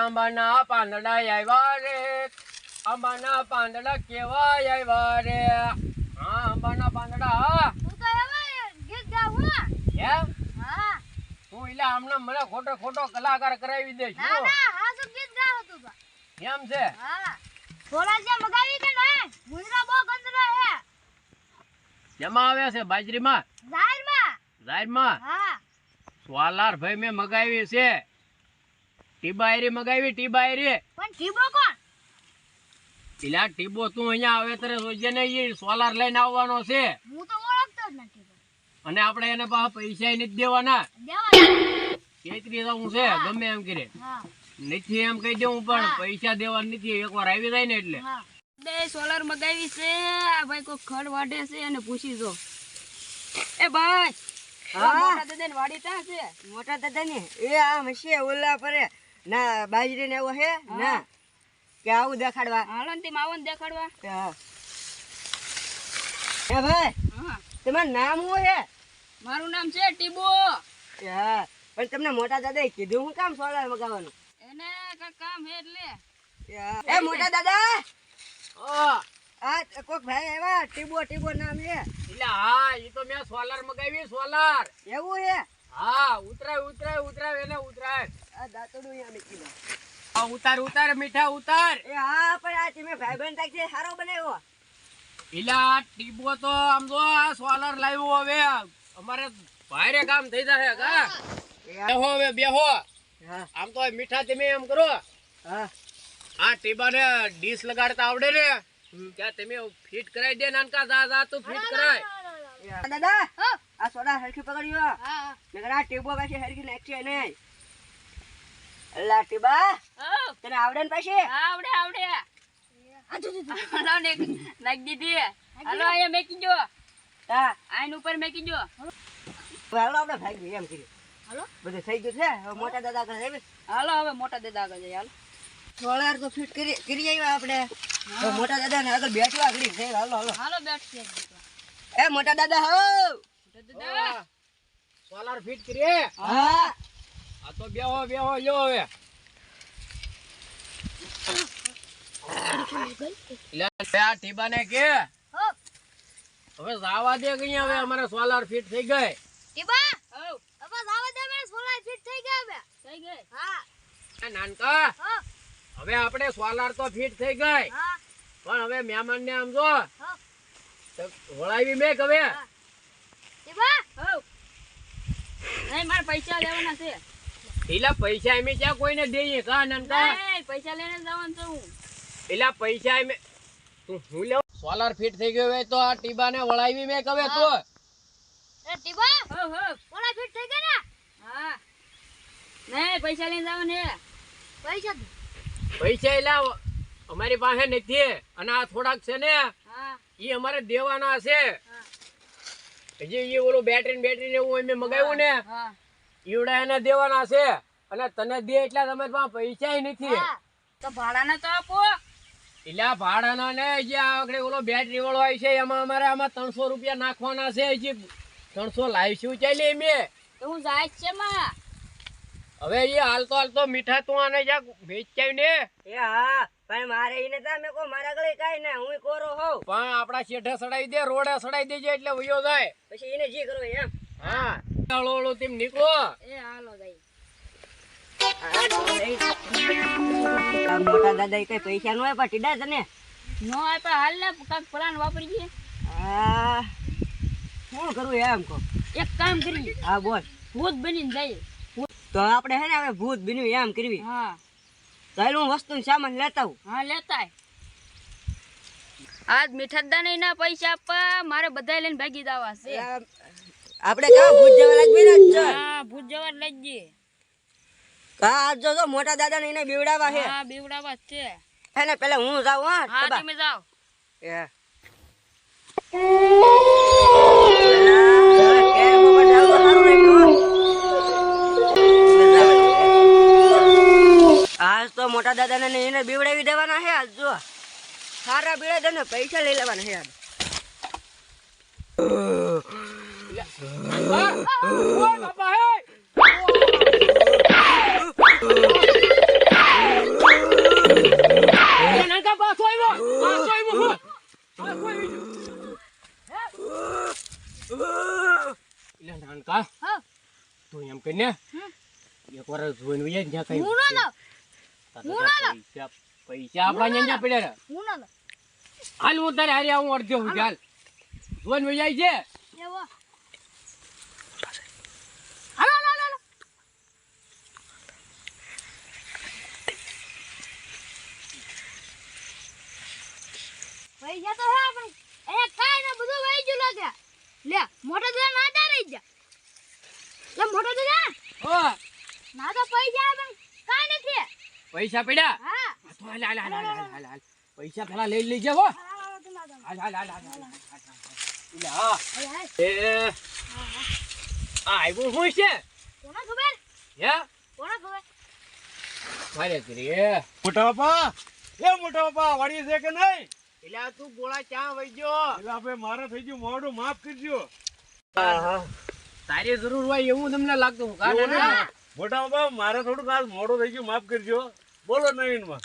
આંબાના પાંદડા આવ્યા રે, આંબાના પાંદડા કેવા આવ્યા રે. હા આંબાના પાંદડા. હા હું તો હવે ગીત ગાઉં એમ? હા હું એટલે આમને મને ખોટો કલાકાર કરાવી દઈશ. ના ના હા શું ગીત ગાઉં તું બા. એમ છે? હા થોડા જે મગાવી કે નહીં મુંદરા બહુ ગંદરા હે. જેમાં આવે છે બાજરીમાં? જાહેરમાં. હા સોલાર ભાઈ મેં મગાવી છે. ટીબાયરી મગાવી, ટીબાયરી. પણ ટીબો કોણ? પેલા ટીબો તું અહીંયા આવે ત્યારે જોજે ને, એ સોલાર લઈને આવવાનો છે. હું તો ઓળખતો જ નથી અને આપણે એને પાછા પૈસા નથી દેવાના. દેવા છેતરી જવું છે ગમે એમ કરે. હા નથી એમ કહી દઉં પણ પૈસા દેવા નથી. એકવાર આવી જાય ને એટલે. હા બે સોલાર મગાવી છે. આ ભાઈ કોઈ ખડ વાઢે છે અને પૂછી જો. એ ભાઈ મોટા દાદા ની વાડી ત્યાં છે? મોટા દાદા ને એ આમ હશે ઓલા પરે ના બાજરી ને એવું હે ના કે આવું દેખાડવા. હાલો ને તેમ આવો ને દેખાડવા. હા. એ ભાઈ હા તમારું નામ શું હે? મારું નામ છે ટીબો. હા પણ તમને મોટા દાદાએ કીધું હું કામ સોલાર મગાવવાનું? એને કઈ કામ હે એટલે. એ મોટા દાદા હા આ કોક ભાઈ આવ્યા ટીબો નામ હે. એટલે હા એ તો મેં સોલાર મગાવી. સોલાર એવું હે? હા ઉતરાય એને ઉતરાય. આ દાંતડું અહીંયા મૂકી દો. હા ઉતાર મીઠા ઉતાર. એ હા પણ આ તમે ભાઈ બહેન તાક સારો બનાવ્યો. એલા ટીબો તો આમ જો આ સોલાર લાવ્યો. હવે અમારે ભારે કામ થઈ જશે. કા બેહો હવે બેહો. હા આમ તો મીઠા તમે એમ કરો, હા આ ટીબાને ડીશ લગાડતા આવડે ને ત્યાં તમે ફિટ કરાવી દે. નાનકા જા તું ફિટ કરાય. દાદા આ સોડા હરખી પકડ્યો. હા નકર આ ટીબો પાછી હરખી નાખી નહીં. અલ્લા ટીબા હા તને આવડે ને પાછી? આવડે હાલો ને નાખી દીધી. હાલો અહીંયા મેકી જો. હા આઈન ઉપર મેકી જો. હાલો આપણે ભાઈ એમ કર્યું. હાલો બધું થઈ ગયું છે. હવે મોટા દાદા આગળ જઈએ. હાલો હવે મોટા દાદા આગળ જઈએ. હાલો સોલાર તો ફિટ કરી આવ્યા આપણે. હવે મોટા દાદા ને આગળ બેઠવા આગળ છે. હાલો હાલો બેઠશે. એ મોટા દાદા હો. દાદા સોલાર ફિટ કરીએ. હા આ તો બેહો લ્યો હવે. આ ટીબાને કે હવે જાવા દે કઈ. હવે અમારે સોલાર ફિટ થઈ ગઈ. ટીબા હો હવે જાવા દે મને સોલાર ફિટ થઈ ગયા હવે. થઈ ગઈ. હા નાનકા હા હવે આપણે સોલાર તો ફિટ થઈ ગઈ, હા પણ હવે મહેમાન ને આમ જો હા વળાવી મેક. હવે ટીબા હો નહીં મારે પૈસા લેવાના છે. પેલા પૈસા એમ ક્યાં કોઈને દઈએ? કા નાનકા નહીં પૈસા લઈને જવાનું છે હું. પેલા પૈસા એમ હું લેવ. સોલાર ફિટ થઈ ગયો હોય તો આ ટીબાને વળાવી મેક. હવે તો એ ટીબા હો સોલાર ફિટ થઈ ગયા ને? હા નહીં પૈસા લઈને જવાનું હે. પૈસા દે. પૈસા એલા અમારી પાસે નથી. અને આ થોડાક છે ને હા એ અમારે દેવાના છે. હજી એ ઓલું બેટરી ને એવું અમે મગાવ્યું ને હા ઈવડા એને દેવાના છે. અને તને દે એટલે તમારી પાસે પૈસા નથી. હા તો ભાડાના તો આપો. એટલે આ ભાડાના ને જે આગળ ઓલો બેટરી વાળો આવી છે એમાં અમારે આમાં 300 રૂપિયા નાખવાના છે. હજી 300 લાવીશું ચાલી મેં. તો હું જાય છે માં. હવે એ હાલતો મીઠા તું આને જા વેચાય ને. એ હા પણ મારે એને તમે કો મારા ગળે કાઈ ના હું કોરો હોઉં. પણ આપડા શેઠે સડાઈ દે, રોડે સડાઈ દેજે એટલે વયો જાય. પછી એને જે કરો એમ. હા હળો તેમ નીકળો. એ હાલો જાય. આ મોટા દાદા કઈ પૈસા નો આપ્યા ટીડા તને? નો આપે હાલ ને કાક પ્લાન વાપરી ગયે. આ શું કરું એમ કો? એક કામ કરી હા બોલ. ભૂત બનીને જાય. તો આપણે હે ને હવે ભૂત બન્યું એમ કરવી. હા તો હાલ હું વસ્તુ સામાન લેતા હું. હા લેતાય. આજ મીઠાદા ને ના પૈસા આપવા મારે બધા લઈને ભાગી દાવા છે. આપણે કેવા ભૂત જેવા લાગવી ને જ. હા ભૂત જવા લઈ જઈએ. હા આજ જો મોટા દાદા ને એને બીવડાવા છે. હા બીવડાવા જ છે. હે ને પેલા હું જાઉં. હા હા તબા. તમે જાઓ. આજ તો મોટા દાદા ને એને બીવડાવી દેવાના છે. આજ જો સારા બીડે દે ને પૈસા લઈ લેવાના છે. બાપા હે નાનકા હા તું એમ કરીને હમ. એક વાર જોઈને વહી જા કઈ હું ના લઉં હું ના લઉં. પૈસા આપણા અહીંયા પડ્યા રે. હું ના લઉં હાલ હું તારે હારે આવું અડધો હું ચાલ જોઈને વહી જાય છે એવો હાલો હાલો હાલો પૈસા તો હે પણ એ કાઈ ના બધું વહી ગયું લાગે લે મોટો દે ના તા રહી જા લે મોટો દે ઓ ના તો પૈસા પણ કાઈ નથી પૈસા પડ્યા હા આ તો હાલ હાલ હાલ હાલ હાલ હાલ પૈસા પેલા લઈ લઈ જાવ હો. હાલો તો ના દો હાલ હાલ હાલ હાલ હાલ એટલે હા હાય હાય એ આ આવ્યું શું છે કોના ખબર હે કોના ખબર મારે કરી મોટા બાપા મોટા બાપા વાડી છે કે નહીં? એટલે તું ગોળા ચા વઈ ગયો એટલે આપણે મારે થઈ ગયું મોઢું માફ કરજો. તારી જરૂર હોય એવું તમને લાગતું એવું કારણ નહીં. મોટા બાપા મારે થોડુંક આજ મોડું થઈ ગયું, માફ કરજો. બોલો નવીનમાં.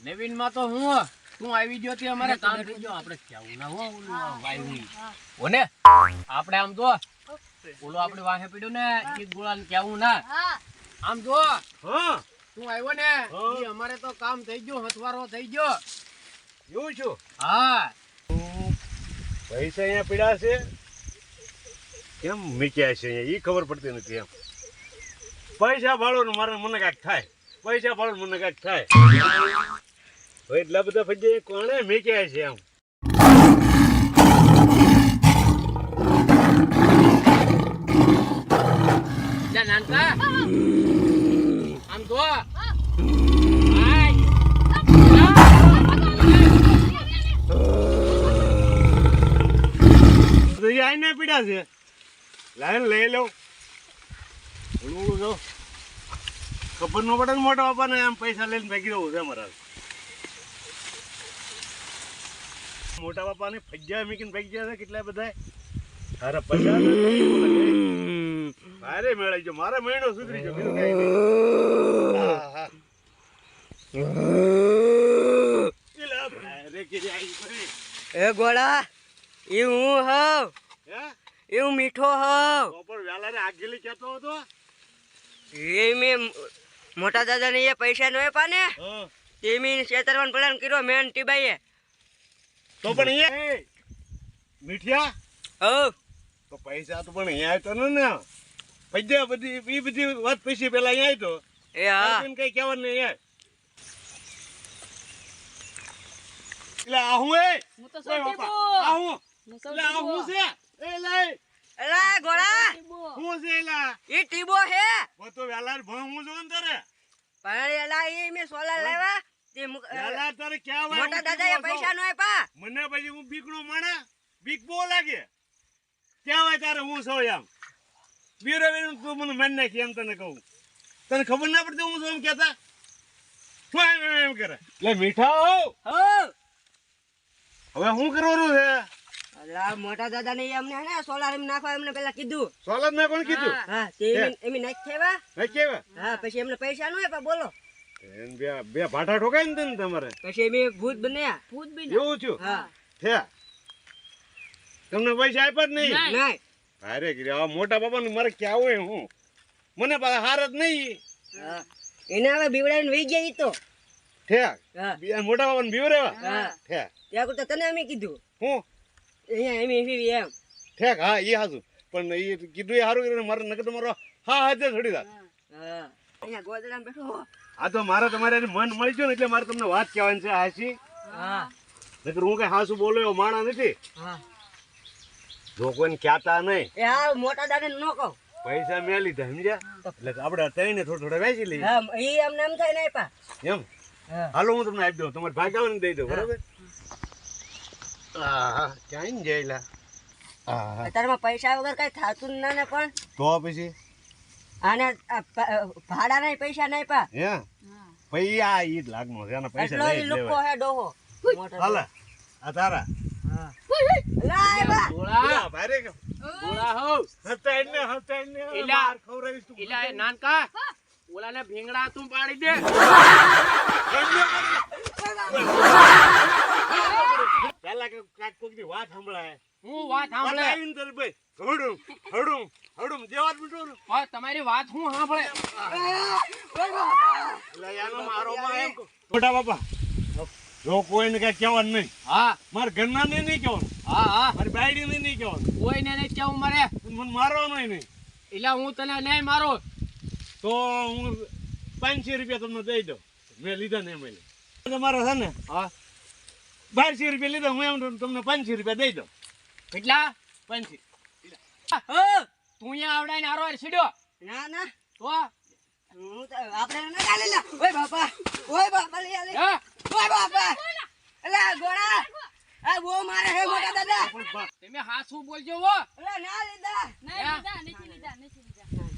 નવીન માં તો હું તું આવી ગયો તે અમારે કામ થઈ ગયો આપણે કેવું ના હો ઓલું વાયુ ઓને આપણે આમ જો ઓલો આપણે વાહે પડ્યો ને એ ગોળા ને કેવું ના હા આમ જો હા તું આવ્યો ને ઈ અમારે તો કામ થઈ ગયું હથવારો થઈ ગયો એવું છું. હા પૈસા અહીંયા પીડા છે કેમ મૂક્યા છે અહીંયા એ ખબર પડતી નથી. એમ પૈસા ભાળો ને મારે મને કાંઈક થાય, પૈસા ભાળો ને મને કાંઈક થાય. હવે એટલા બધા પૈસા કોણે મૂક્યા છે? એમ જા નાનકા આમ જો તો એ આઈને પીડા છે. લાઈન લઈ લઉં. ઓલું જો ખબર ન પડે ને મોટા બાપાને એમ પૈસા લઈને ફેંકી દઉં છે મારા. મોટા બાપાને ફજ્જા મૂકીને ફેંકી ગયા છે કેટલા બધા. અરે પૈસા મારે મેળવી જો, મારે મહિનો સુધરી જો, બીજું કઈ નહીં. હા, હા. એલા ભારે કે જાય ભાઈ. એ ગોળા એ હું હોવ હે એ હું મીઠો હોવ બપોર વહેલા રે આગેલી કહેતો હતો. એ મેં મોટા દાદાને એ પૈસા નો આપ્યા ને હા તે મેં છેતરવાનો પ્લાન કર્યો મેન ટીબાઈએ. તો પણ અહીંયા મીઠિયા હોવ તો પૈસા તો પણ અહીંયા આવતો ને પૈસા બધી એ બધી વાત પૈસા પેલા અહીંયા આવતો. એ હા કઈ કહેવાનું નહીં યાર. એટલે આ હું હું તો ઓય સોટી બાપા, બો આ હું હું એટલે આ હું સોટી છે એ લઈ એલા ગોળા બો હું છે એલા એ ટીબો હે હું તો વહેલા ભણ હું જોઉં ને તારે પણ એલા એ મેં સોલાર લાવ્યા તે વહેલા તારે ક્યાં હોય મોટા દાદાએ પૈસા નો આપ્યા. મને પછી હું બીકનો માણા બીક બહુ લાગે. ક્યાં હોય તારે હું છું એમ બીરો તું મને મારી નાખી એમ તને કહું. તને ખબર ના પડતી હું છું એમ કહેતા શું એમ કરે એટલે મીઠા હોવ. હોવ હવે શું કરવાનું છે? અલા મોટા દાદાને અમને હે ને સોલાર એમ નાખવા એમને પેલા કીધું. સોલદ ને કોણ કીધું? હા તે એમ નાખી આવ્યા. હે કેવા હા પછી એમને પૈસા નો આપ્યા બોલો. એન બે ભાટા ઠોકાય ને તને તમારે પછી એમ ભૂત બન્યા. ભૂત બી એવું છું હા છે તમને પૈસા આપ્યા જ નહીં? નહીં અરે આ મોટા બાપા ને મારે ક્યાં હોય હું મને પાછા હાર જ નહીં. હા એને હવે બીવડાવીને વહી ગયા ઈ તો. ઠેક હા મોટા બાપા ને બીવરેવા હા ઠેક ત્યાં કરતા તને અમે કીધું હું અહીંયા એમ એમ ઠેક હા એ હાજુ પણ એ કીધું એ સારું કરીને મારે નકર તમારો હા હાજર છોડી દા. હા અહીંયા ગોદડામાં બેઠો. આ તો મારે તમારે મન મળી ગયો ને એટલે મારે તમને વાત કહેવાની છે હાસી. હા નકર હું કઈ હાસુ બોલો એવો માણા નથી. હા જો કોઈને કહેતા નહીં એ હા મોટા દાદાને નો કહો. પૈસા મેં લીધા સમજ્યા એટલે આપણે ત્રણે થોડા થોડા વેચી લઈએ હા ઈ અમને એમ થાય નહીં પા. એમ. હા હાલો હું તમને આપી દઉં તમારે ભાગ આવે ને દઈ દઉં બરાબર. હા ક્યાંય ને જઈલા. હા અત્યારમાં પૈસા વગર કઈ થાતું જ ના ને પણ તો પછી આને ભાડાના પૈસા નહીં પા. હે પછી આ ઈ જ લાગનો છે એના પૈસા એટલો લઈ ઈ જ લુક્કો લેવાય. હે ડોહો મોટો. હાલે આ તારા હા લાય બા. ગોળા ભારે કે ગોળા હો હતાઈને એલા. માર ખવડાવીશ તું. એલા એ નાનકા ઓલાને ભીંગડા તું પાડી દે પહેલા કે કાક કોકની વાત સંભળાય હું વાત સાંભળે આવીને તારે ભાઈ હડુમ હડુમ હડુમ જેવા જ બીટો હવે તમારી વાત હું સાંભળે એટલે આનો મારો માં એમ કહું. મોટા બાપા જો કોઈને કઈ કહેવાનું નહીં હા મારા ઘરના ને નહીં કહેવાનું હા હા મારી બાયડી ને નહીં કહેવાનું કોઈને નહીં કેવું મારે મને મારવાનો નહીં એટલે હું તને નહીં મારું તો હું 500 રૂપિયા તમને દઈ દઉં મેં લીધા ને એમ તમારા છે ને હા 1200 રૂપિયા લીધા હું એમ તમને 500 રૂપિયા દઈ દઉં કેટલા 500 તું અહીંયા આવડાય ને હારો સીડ્યો ના ના તો હું તો આપણે ના ચાલે લા ઓય બાપા લે લે હે? ઓય બાપા એલા ગોળા આ બો મારે હે મોટા દાદા તમે હાસુ બોલજો હો એલા ના લીધા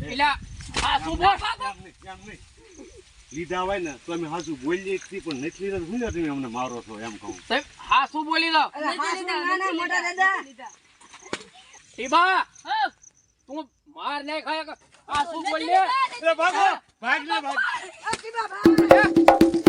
એટલે હાસુ બોલ એમ નહીં લીધા હોય ને તો અમે હાસુ બોલીએ છીએ પણ નથી લીધા તો શું લે તમે અમને મારો છો એમ કહું તમે હાસુ બોલી દો એલા હાસુ ના ના મોટા દાદા ટીબા તું માર નહીં ખાય હાસુ બોલ લે ભાગ ને ભાગ અકી બાબા